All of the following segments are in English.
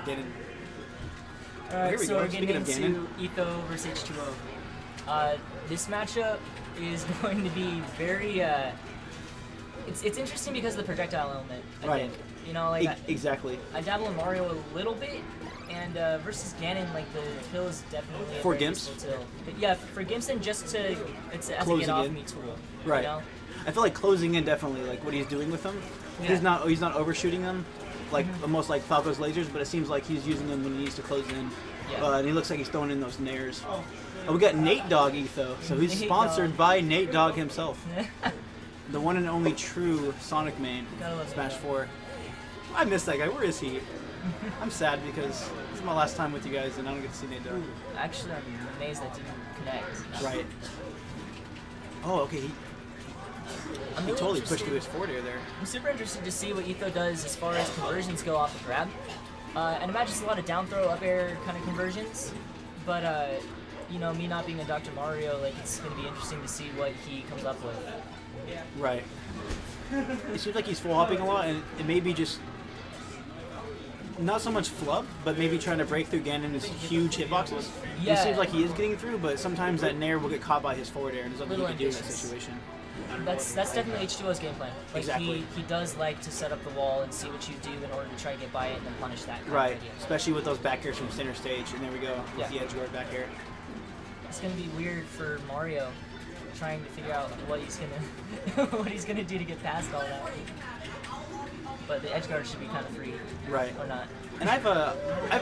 Ganon. Alright, Here we so go. we're getting Speaking into of Etho versus H2O. This matchup is going to be very, it's interesting because of the projectile element, I think. You know, like, exactly. I dabble in Mario a little bit, and versus Ganon, like, the kill is definitely a For very Gimps? useful tool. But yeah, for Gimps and just to, it's as a Closing get off in. me tool. Right. You know? I feel like closing in definitely, like, what he's doing with them. Yeah. He's not overshooting them, like, almost like Falco's lasers, but it seems like he's using them when he needs to close in. Yeah. And he looks like he's throwing in those nairs. Oh, we got Nate Dogg Etho, so he's Nate sponsored Dogg. by Nate Dogg himself. The one and only true Sonic main, Gotta love Smash Nate 4. I miss that guy. Where is he? I'm sad because this is my last time with you guys and I don't get to see Nate Dogg. Actually, I'm amazed that didn't connect. Right. Oh, okay. He I'm he really totally pushed interested- through his forward air there. I'm super interested to see what Etho does as far as conversions go off the grab. And imagine it's a lot of down throw, up air kind of conversions. But, you know, me not being a Dr. Mario, like, it's going to be interesting to see what he comes up with. Right. It seems like he's full hopping a lot, and it may be just not so much flub, but maybe trying to break through Ganon's huge hitboxes. Yeah. It seems like he is getting through, but sometimes that nair will get caught by his forward air, and there's nothing he Little can do in that ambitious. situation. That's definitely H2O's game plan. Like, Exactly. he does like to set up the wall and see what you do in order to try to get by it and then punish that. Kind of Right. idea. Especially with those back airs from center stage, and there we go with Yeah. the edge guard back air. It's going to be weird for Mario trying to figure out what he's gonna what he's gonna do to get past all that. But the edge guard should be kind of free, Right. or not. And I've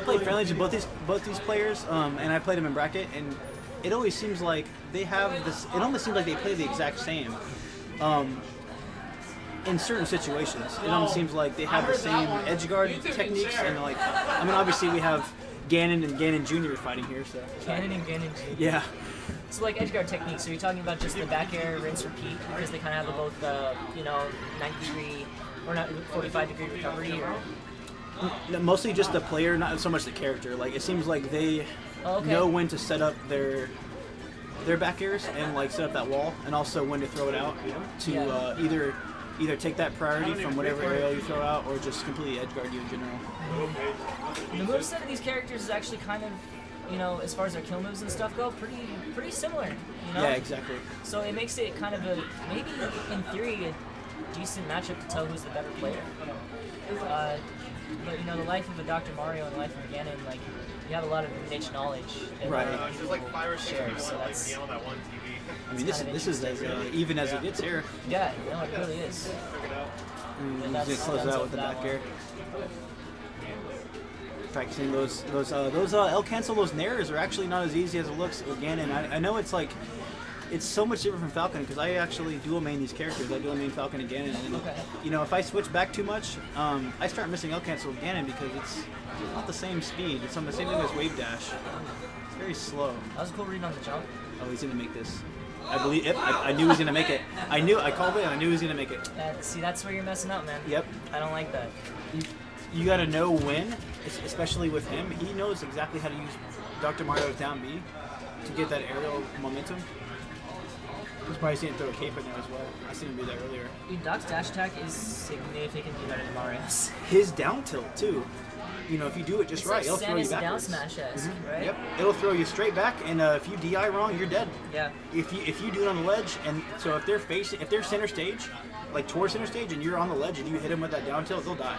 played friendlies with both these players, and I played them in bracket, and it always seems like they have this. It almost seems like they play the exact same. In certain situations, it almost seems like they have the same edge guard techniques, and like, I mean, obviously we have Ganon and Ganon Jr. fighting here, so. Ganon and Ganon. Yeah. So like edge guard techniques, so you're talking about just the back air, rinse, repeat, because they kind of have both, you know, 90-degree or not 45-degree recovery, or No, mostly just the player, not so much the character. Like it seems like they okay. know when to set up their back airs and like set up that wall, and also when to throw it out to Yeah. either take that priority from whatever aerial you throw out, or just completely edge guard you in general. The moveset of these characters is actually kind of, you know, as far as their kill moves and stuff go, pretty similar. You know? Yeah, exactly. So it makes it kind of a maybe in theory a decent matchup to tell who's the better player. But you know, the life of a Dr. Mario and the life of a Ganon, like you have a lot of niche knowledge that Right. share. So that's I mean, this is as even as it gets here. yeah, no, it really is. And he's that's- gonna close that's out up with the to that back one. air. Practicing those L cancel, those nairs are actually not as easy as it looks with Ganon. I know it's like it's so much different from Falcon because I actually dual main these characters. I dual main Falcon and Ganon, and Okay. you know if I switch back too much, I start missing L cancel with Ganon because it's not the same speed. It's on the same thing as Wave Dash. It's very slow. That was a cool read on the jump. Oh, he's gonna make this. I believe. Yep, I knew he was gonna make it. I called it, and I knew he was gonna make it. See, that's where you're messing up, man. Yep. I don't like that. You got to know when, especially with him. He knows exactly how to use Dr. Mario's down B to get that aerial momentum. He's probably seen him throw a cape in there as well. I seen him do that earlier. Dude, Doc's dash attack is significantly better than Mario's. His down tilt too. You know, if you do it just It's right, like it'll throw you Samus down backwards. smash-esque, right? Yep, it'll throw you straight back, and if you DI wrong, you're dead. Yeah. If you do it on the ledge, and so if they're center stage, like towards center stage, and you're on the ledge and you hit them with that down tilt, they'll die.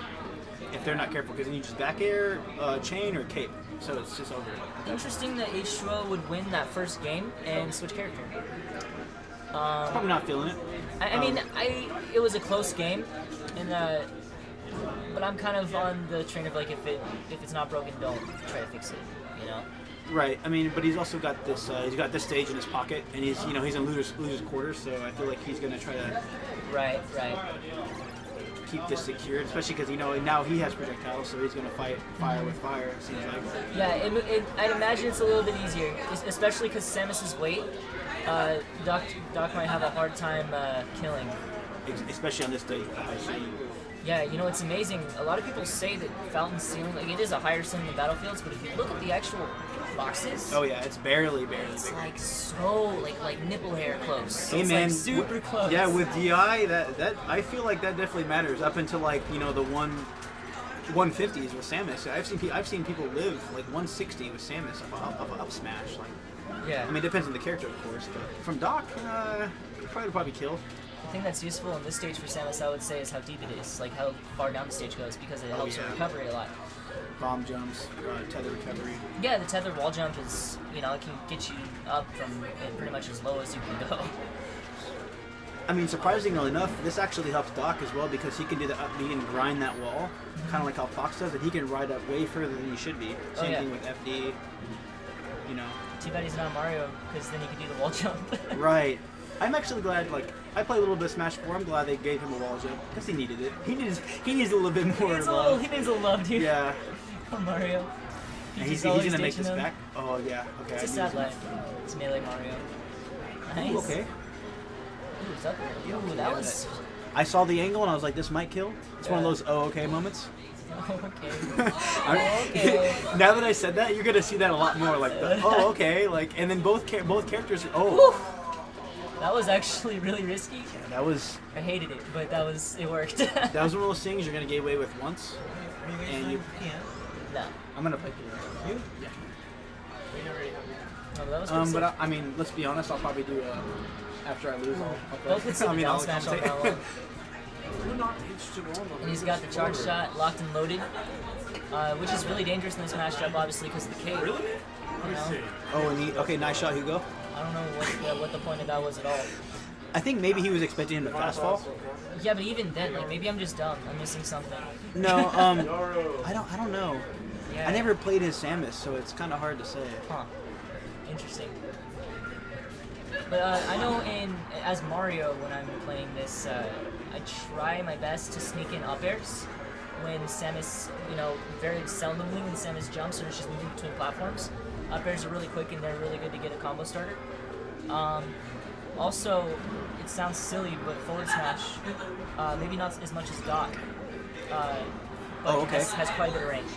If they're not careful, because then you just back air, chain, or cape. So it's just over. Interesting that H2O would win that first game and switch character. Probably not feeling it. I mean, it was a close game, and but I'm kind of on the train of like if it's not broken, don't try to fix it. You know. Right. I mean, but he's also got this. He's got this stage in his pocket, and he's in losers quarters. So I feel like he's gonna try to Right. keep this secured, especially because now he has projectiles, so he's gonna fight fire with fire. It seems like. Yeah, I'd imagine it's a little bit easier, especially because Samus's weight. Doc might have a hard time killing. Especially on this stage with the high speed. Yeah, you know, it's amazing. A lot of people say that Fountain's ceiling, like, it is a higher ceiling than Battlefields, but if you look at the actual boxes, Oh yeah, it's barely it's bigger. like so, like nipple hair close. Hey It's man, like super close. Yeah, with DI, that I feel like that definitely matters. Up until like the one 150s with Samus. I've seen people live like 160 with Samus up smash. Like, Yeah. I mean, it depends on the character, of course. But from Doc, probably kill. The thing that's useful in this stage for Samus, I would say, is how deep it is, like how far down the stage goes, because it helps with recovery a lot. Bomb jumps, tether recovery. Yeah, the tether wall jump is, it can get you up from pretty much as low as you can go. I mean, surprisingly enough, this actually helps Doc as well because he can do the up B and grind that wall, kind of like how Fox does, and he can ride up way further than he should be. Same thing with FD. Too bad he's not Mario, because then he could do the wall jump. Right. I'm actually glad, like, I play a little bit of Smash 4. I'm glad they gave him a wall jump, because he needed it. He needs a little bit more love. He needs a love, dude. Yeah. Oh, Mario. He's going to make this back. Oh, yeah. Okay. It's a sad life. It's Melee Mario. Nice. Ooh, okay. Ooh, is that, ooh, that was... I saw the angle, and I was like, this might kill. It's one of those okay moments. Okay. Okay. Now that I said that, you're gonna see that a lot more. Like, okay, like, and then both characters. Oh, that was actually really risky. Yeah, that was. I hated it, but it worked. That was one of those things you're gonna get away with once, and you. No. I'm gonna play through. You? Yeah. Oh, that was but I mean, let's be honest. I'll probably do after I lose. Both with some down smash on that one. And he's got the charge shot locked and loaded, which is really dangerous in this matchup, obviously, because of the cave. Really? Oh, and okay, nice shot, Hugo. I don't know what the point of that was at all. I think maybe he was expecting him to fast fall. Yeah, but even then, like, maybe I'm just dumb. I'm missing something. No, I don't know. Yeah. I never played as Samus, so it's kind of hard to say. Huh. Interesting. But I know as Mario, when I'm playing this, I try my best to sneak in up airs when Samus, very seldomly when Samus jumps or she's moving between platforms. Up airs are really quick and they're really good to get a combo starter. Also, it sounds silly, but forward smash, maybe not as much as Doc, but has quite a bit of range.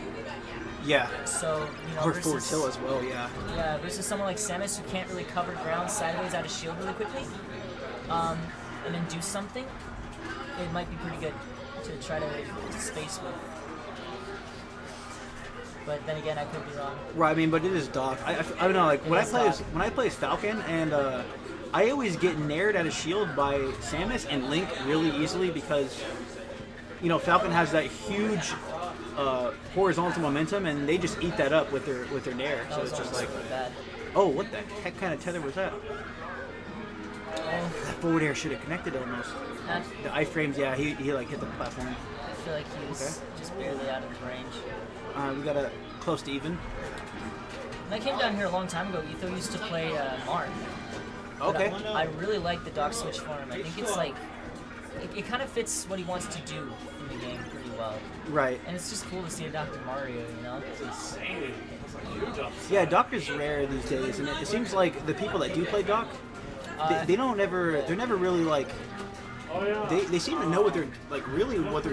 Yeah. So, or forward tilt as well, yeah. Yeah, versus someone like Samus who can't really cover ground sideways out of shield really quickly, and then do something, it might be pretty good to try to space with. But then again, I could be wrong. Right, I mean, but it is Doc. I don't know, like, when I play as Falcon, and I always get nared out of shield by Samus and Link really easily because, Falcon has that huge horizontal momentum, and they just eat that up with their nair. So it's just like, bad. Oh, what the heck kind of tether was that? That forward air should have connected almost. The iframes, yeah, he like hit the platform. I feel like he was just barely out of his range. We got a close to even. When I came down here a long time ago, Etho used to play Marth. Okay. I really like the Doc switch for him. I think it's like, it kind of fits what he wants to do in the game pretty well. Right. And it's just cool to see a Dr.Mario, Yeah, Doc is rare these days, and it seems like the people that do play Doc, they're never really like, they seem to know what they're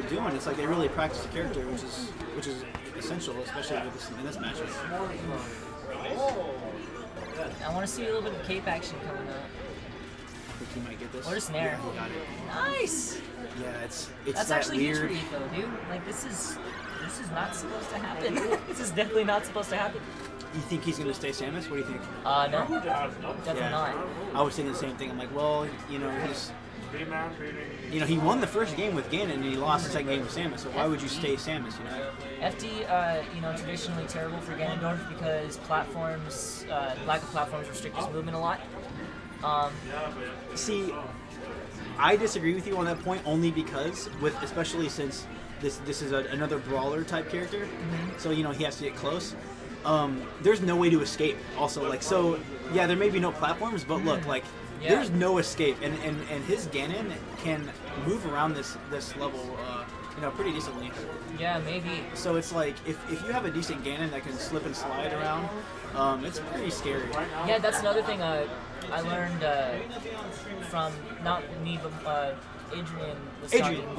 doing. It's like they really practice the character, which is essential, especially in this matchup. I want to see a little bit of cape action coming up. I think he might get this. Or just nair. Yeah, he got it. Nice. Yeah, it's That's that actually weird. huge for Etho, dude. Like this is not supposed to happen. This is definitely not supposed to happen. You think he's gonna stay Samus? What do you think? No, definitely not. I was thinking the same thing. I'm like, well, he won the first game with Ganon and he lost the second game with Samus. So why would you stay Samus? FD, traditionally terrible for Ganondorf because lack of platforms restrict his movement a lot. See, I disagree with you on that point only because, especially since this is another brawler type character, so he has to get close. There's no way to escape. Also, there may be no platforms, but look, there's no escape, and his Ganon can move around this level, pretty decently. Yeah, maybe. So it's like if you have a decent Ganon that can slip and slide around, it's pretty scary. Yeah, that's another thing I learned from not me but Adrian was talking to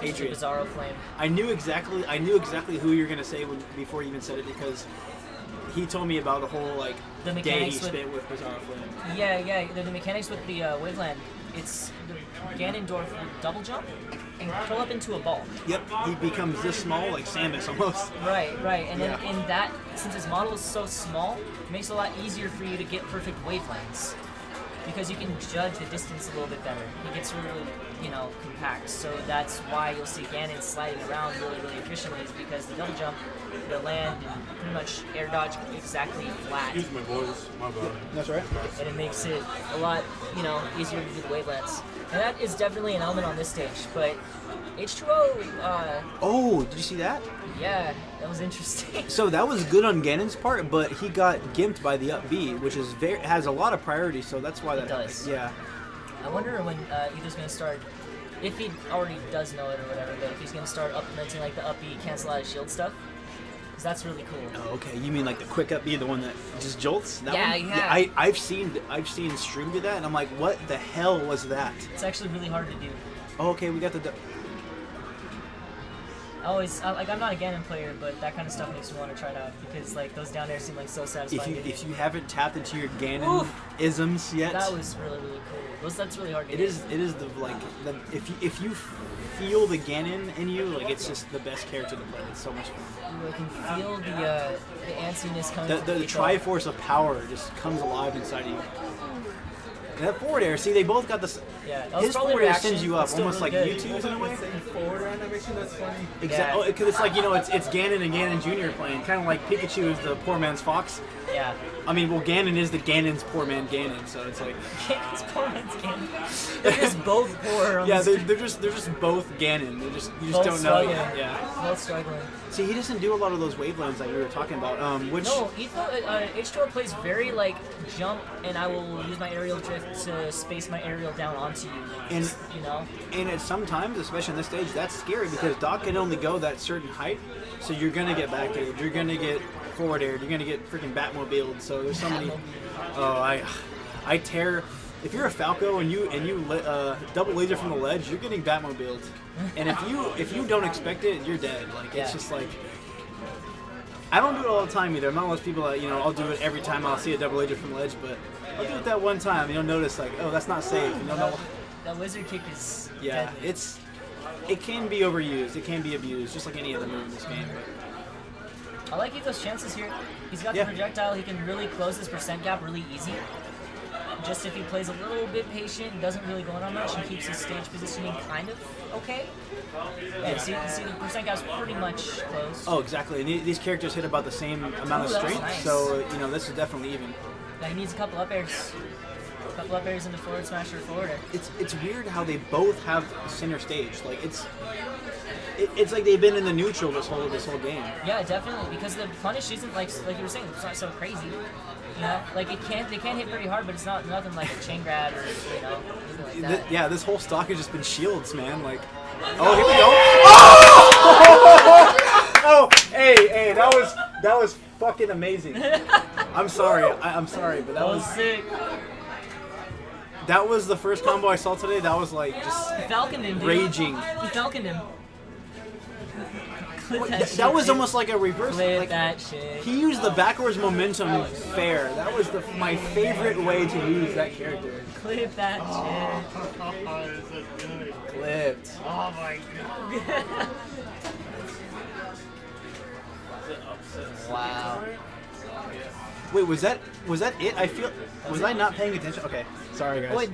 Adrian. Bizarro Flame. I knew exactly who you're gonna say before you even said it because he told me about the whole the day he mechanics spent with Bizarro Flame. Yeah, the mechanics with the Waveland. It's the Ganondorf double jump. and curl up into a ball. Yep, he becomes this small, like Samus almost. Right. And then in that, since his model is so small, it makes it a lot easier for you to get perfect wavelengths. Because you can judge the distance a little bit better. It gets really, compact. So that's why you'll see Ganon sliding around really, really efficiently, is because the double jump, the land, and pretty much air dodge exactly flat. Excuse my voice, my bad. That's right. And it makes it a lot, easier to do the wavelets. And that is definitely an element on this stage. But H2O, Oh, did you see that? yeah, that was interesting. So that was good on Ganon's part, but he got gimped by the up B, which is has a lot of priority. So that's why that does. Yeah. I wonder when Etho's going to start, if he already does know it or whatever, but if he's going to start implementing like the up B cancel out of shield stuff. Because that's really cool. Oh, okay. You mean like the quick up B, the one that just jolts? That Yeah, one? yeah. I've seen stream do that, and I'm like, what the hell was that? It's actually really hard to do. Oh, okay, we got the. I'm not a Ganon player, but that kind of stuff makes me want to try it out because like those down there seem like so satisfying. If you haven't tapped into your Ganon Oof. isms yet, That was really, really cool. That's really hard to it do. is if you feel the Ganon in you, like it's just the best character to play. It's so much fun. You can feel the antsiness coming from The Etho. Triforce of power just comes alive inside of you. And that forward air, see, they both got this. Yeah, that was His probably forward air reaction, sends you but up, still almost really like good. YouTube's in a way. Forward animation, that's funny. Exactly, Yeah. because it's like it's Ganon and Ganon Jr. playing, kind of like Pikachu is the poor man's fox. Yeah. I mean, well, Ganon is the Ganon's poor man Ganon, so it's like. Ganon's poor man's Ganon. They're just both poor. On Yeah, this they're just both Ganon. You just both don't know. struggling. Yeah. Both struggling. See, he doesn't do a lot of those wavelengths that we were talking about. Which No, Etho, H2O plays very like jump, and I will use my aerial drift to space my aerial down onto you. And- And it's sometimes, especially on this stage, that's scary because Doc can only go that certain height, so you're gonna get back aired, you're gonna get forward aired, you're gonna get freaking Batmobiled. So there's so many. Oh, I tear. If you're a Falco and you double laser from the ledge, you're getting Batmobiled. And if you don't expect it, you're dead. Like it's Yeah. just like. I don't do it all the time either. I'm not one of those people that I'll do it every time I'll see a double laser from the ledge, but I'll do it that one time. And you'll notice like, oh, that's not safe. And you'll know. That wizard kick is Yeah, deadly. it can be overused. It can be abused, just like any other move in this game. I like Etho's chances here. He's got Yeah. the projectile. He can really close this percent gap really easy. Just if he plays a little bit patient and doesn't really go on much and keeps his stage positioning kind of okay. Yeah, so you can see the percent gap's pretty much close. Oh, exactly. And these characters hit about the same amount of Ooh, that was strength, nice. so this is definitely even. Now he needs a couple up airs. A couple up airs into forward smash or forward air. It's weird how they both have center stage. Like it's like they've been in the neutral this whole game. Yeah, definitely, because the punish isn't like you were saying, it's not so crazy. Like they can't hit pretty hard, but it's not nothing like a chain grab or anything like that. Yeah, this whole stock has just been shields, man. Like, oh, here we go. Oh, hey, that was fucking amazing. I'm sorry, I'm sorry, but That was sick. that was the first combo I saw today. That was like just He falconed him, dude. raging. He falconed him. Clip that shit, That was dude. almost like a reverse. Clip Like, that shit. he used the backwards momentum fair. That was my favorite way to use that character. Clip that shit. Clipped. Oh my god. Wow. Wait, was that it? Was I not paying attention? Okay, sorry guys. Wait,